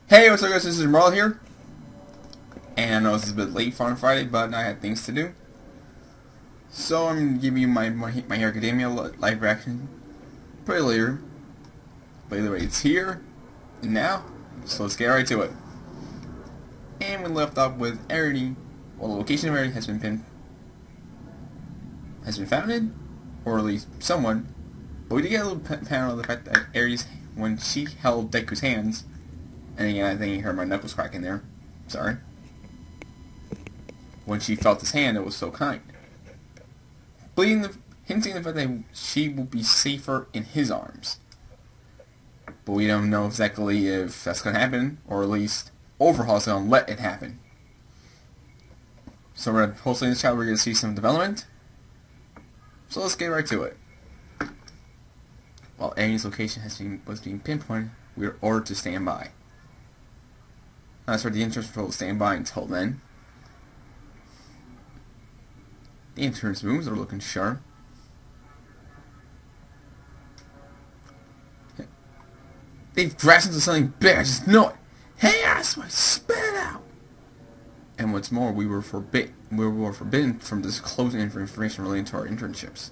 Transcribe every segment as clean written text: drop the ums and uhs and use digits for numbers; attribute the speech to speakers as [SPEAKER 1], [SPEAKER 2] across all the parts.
[SPEAKER 1] Hey, what's up guys, this is Marl here, and I know this is a bit late for on Friday, but I had things to do. So I'm going to give you my Hero Academia live reaction pretty later. But either way, it's here, and now, so let's get right to it. And we left off with Arity. Well, the location of Arity has been founded, or at least someone. But we did get a little panel of the fact that Arity's, when she held Deku's hands, and again, I think you heard my knuckles cracking there. Sorry. When she felt his hand, it was so kind. Hinting the fact that she will be safer in his arms. But we don't know exactly if that's going to happen, or at least Overhaul's going to let it happen. So hopefully in this chapter we're going to see some development. So let's get right to it. While Arity's location was being pinpointed, we were ordered to stand by. As for the entrance patrol to stand by until then. The entrance moves are looking sharp. They've grasped into something big, I just know it. Hey, asswipe, spit it out! And what's more, we were forbidden from disclosing information relating to our internships.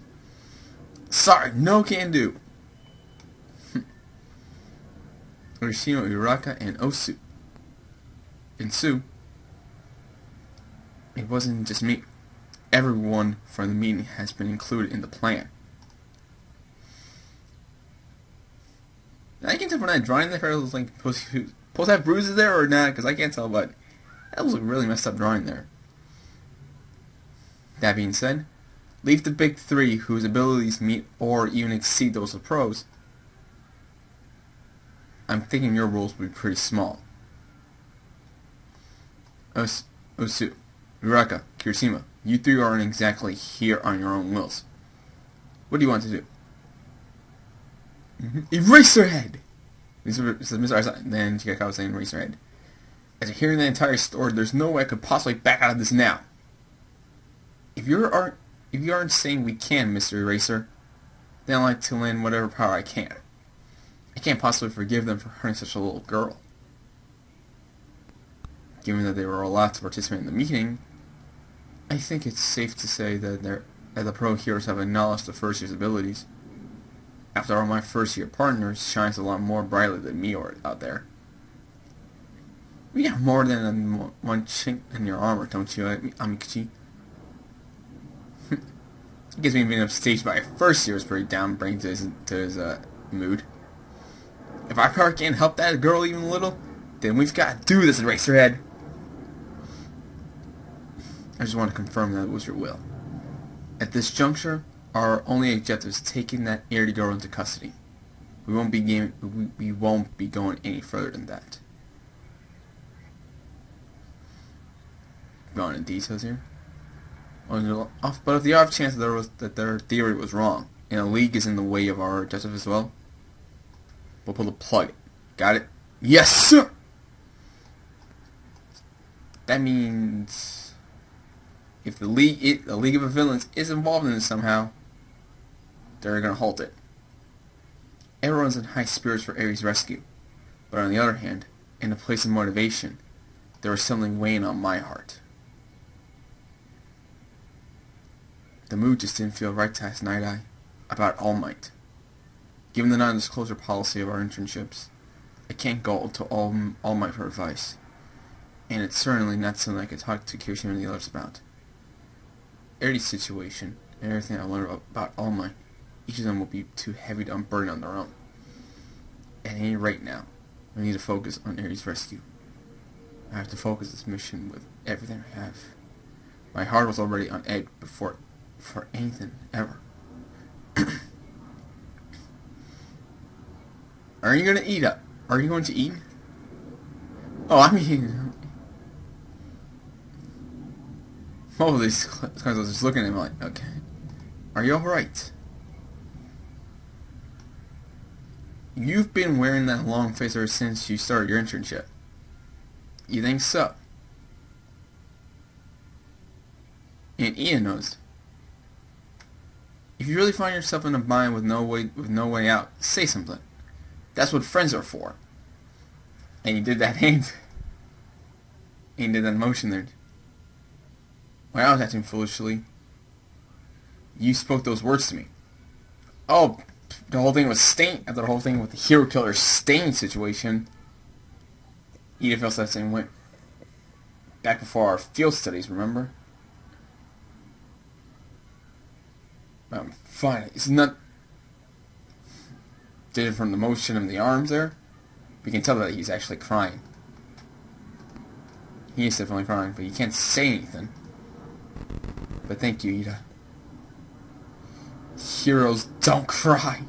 [SPEAKER 1] Sorry, no can do. Urashino, Uraka, and Osu. And Sue, it wasn't just me. Everyone from the meeting has been included in the plan. Now, I can't tell from that drawing there, it was like supposed to have bruises there or not, because I can't tell, but that was a really messed up drawing there. That being said, leave the big three whose abilities meet or even exceed those of pros. I'm thinking your roles will be pretty small. Osu, Uraka, Kirishima, you three aren't exactly here on your own wills. What do you want to do? Eraserhead! Then Shigekawa was saying Eraserhead. After hearing the entire story, there's no way I could possibly back out of this now. If you aren't saying we can, Mr. Eraser, then I'd like to lend whatever power I can. I can't possibly forgive them for hurting such a little girl. Given that they were allowed to participate in the meeting, I think it's safe to say that the pro heroes have acknowledged the first year's abilities. After all, my first year partners shines a lot more brightly than me out there. You got more than one chink in your armor, don't you, Amikuchi? I guess me being upstaged by a first year is pretty downbringing to his mood. If our power can't help that girl even a little, then we've got to do this, Eraserhead. I just want to confirm that it was your will. At this juncture, our only objective is taking that Arity girl into custody. We won't be going any further than that. Going into details here. But if the off chance that their theory was wrong, and a league is in the way of our objective as well, we'll pull the plug. Got it? Yes, sir! That means if the League of Villains is involved in this somehow, they're going to halt it. Everyone's in high spirits for Arity's rescue, but on the other hand, in the place of motivation, there was something weighing on my heart. The mood just didn't feel right to ask Night Eye about All Might. Given the non-disclosure policy of our internships, I can't go to All Might for advice, and it's certainly not something I could talk to Kirishima and the others about. Arity's situation, and everything I learned about All Might, each of them will be too heavy to unburden on their own. At any rate now, I need to focus on Arity's rescue. I have to focus this mission with everything I have. My heart was already on edge before anything ever. Are you going to eat up? Are you going to eat? Oh, I mean, most of these guys was just looking at him like, okay, are you alright? You've been wearing that long face ever since you started your internship. You think so? And Ian knows. If you really find yourself in a bind with no way out, say something. That's what friends are for. And you did that hand. And you did that motion there. When I was acting foolishly, you spoke those words to me. Oh, the whole thing was Stain. After the whole thing with the hero killer Stain situation, Edith felt that same way. Back before our field studies, remember? Fine. It's not. Did it from the motion of the arms there? We can tell that he's actually crying. He is definitely crying, but he can't say anything. But thank you, Ida. Heroes don't cry.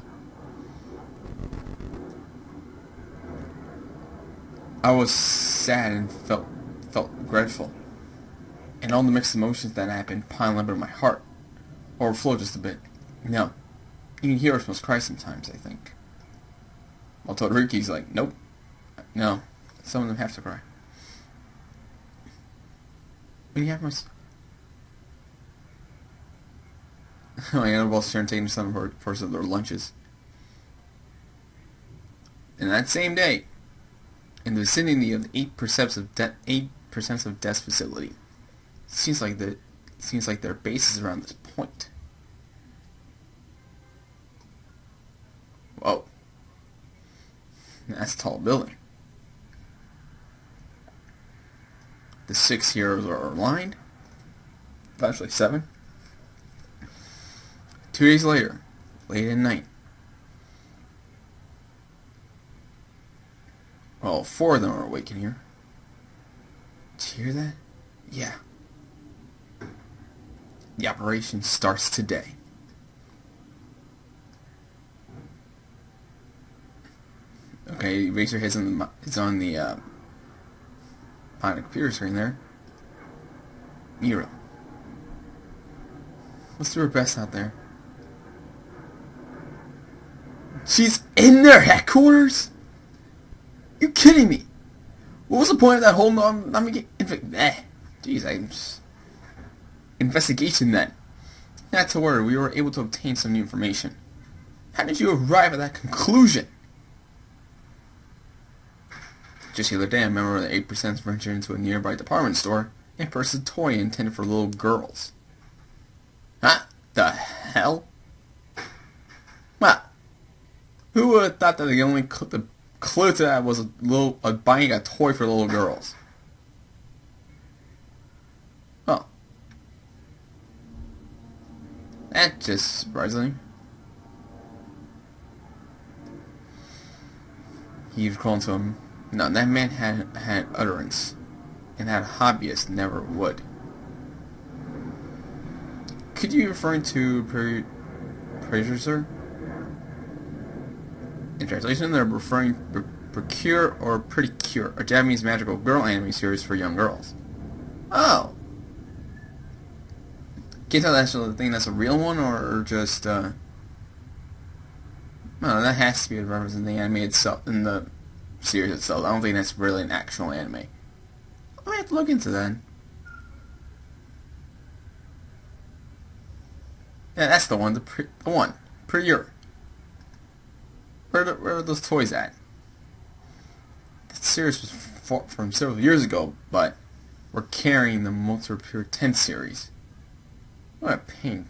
[SPEAKER 1] I was sad and felt regretful. And all the mixed emotions that happened piling up in my heart overflowed just a bit. No. Even heroes must cry sometimes, I think. Well, Todoriki's like, nope. No. Some of them have to cry. When you have my... Oh, yeah, they're both sharing taking some for some of their lunches. And that same day, in the vicinity of the 8% of death facility, seems like their base is around this point. Whoa. That's a tall building. The 6 heroes are aligned. Actually 7. 2 days later, late at night. Well, 4 of them are awake in here. Did you hear that? Yeah. The operation starts today. Okay, Eraserhead's on the on the computer screen there. Mira. Let's do her best out there. She's in their headquarters? You kidding me? What was the point of that whole investigation then? Not to worry, we were able to obtain some new information. How did you arrive at that conclusion? Just the other day, I remember the 8% ventured into a nearby department store and purchased a toy intended for little girls. Huh? The hell? What? Who would have thought that the only the clue to that was buying a toy for little girls? Well, that's just surprising. You've called to him. No, that man had utterance, and that hobbyist never would. Could you be referring to Precursor? In translation, they're referring to Procure or Pretty Cure, a Japanese magical girl anime series for young girls. Oh! Can you tell that's the thing that's a real one, or just, no, that has to be a reference in the anime itself, in the series itself. I don't think that's really an actual anime. I might have to look into that. Yeah, that's the one, the one. Pure. Where are those toys at? That series was from several years ago, but we're carrying the Multi Pure 10 series. What a pain.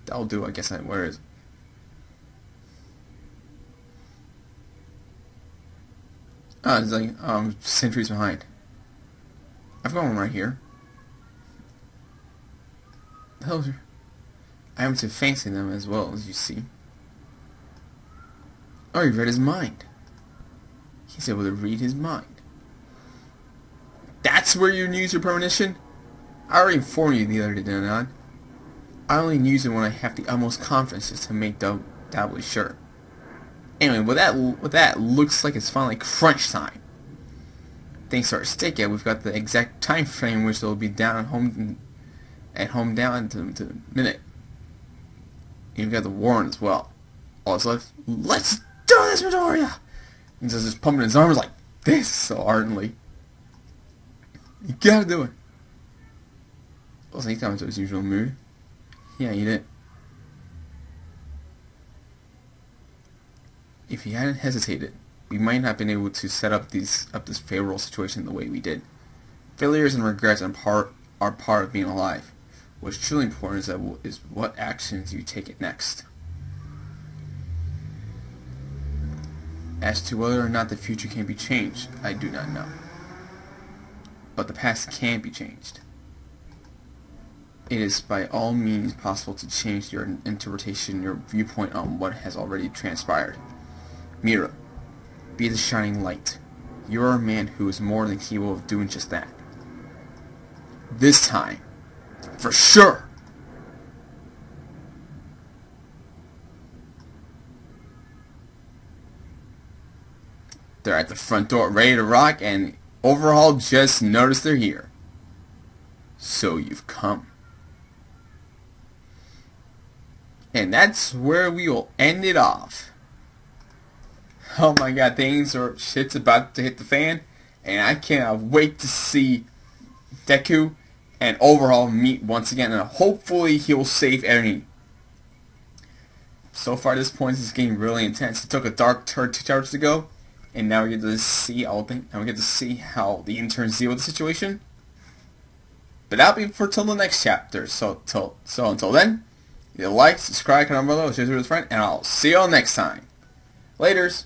[SPEAKER 1] That'll do, I guess. Where is it? Oh, it's like, centuries behind. I've got one right here. The hell is your... I am to fancy them as well, as you see. Oh, you read his mind. He's able to read his mind. That's where you use your premonition? I already informed you the other day, did I not? I only use it when I have the utmost confidence just to make doubly sure. Anyway, with that looks like it's finally crunch time. Things are at stake yet. We've got the exact time frame which they'll be down at home down to the minute. You've got the warrant as well. All that's left. Let's do this, Midoriya! And just pumping his arms like this so ardently. You gotta do it. Wasn't he coming to his usual mood? Yeah, he did. If he hadn't hesitated, we might not have been able to set up this favorable situation the way we did. Failures and regrets are part of being alive. What's truly important is what actions you take it next. As to whether or not the future can be changed, I do not know. But the past can be changed. It is by all means possible to change your interpretation, your viewpoint on what has already transpired. Mira, be the shining light. You are a man who is more than capable of doing just that. This time, for sure! They're at the front door ready to rock, and Overhaul just noticed they're here. So you've come. And that's where we will end it off. Oh my god, shit's about to hit the fan, and I cannot wait to see Deku and Overhaul meet once again, and hopefully he'll save Ernie. So far at this point, this is getting really intense. It took a dark turn 2 chapters ago, and now we get to see how the interns deal with the situation. But that'll be till the next chapter. So until then, you like, subscribe, comment below, share with a friend, and I'll see you all next time. Laters.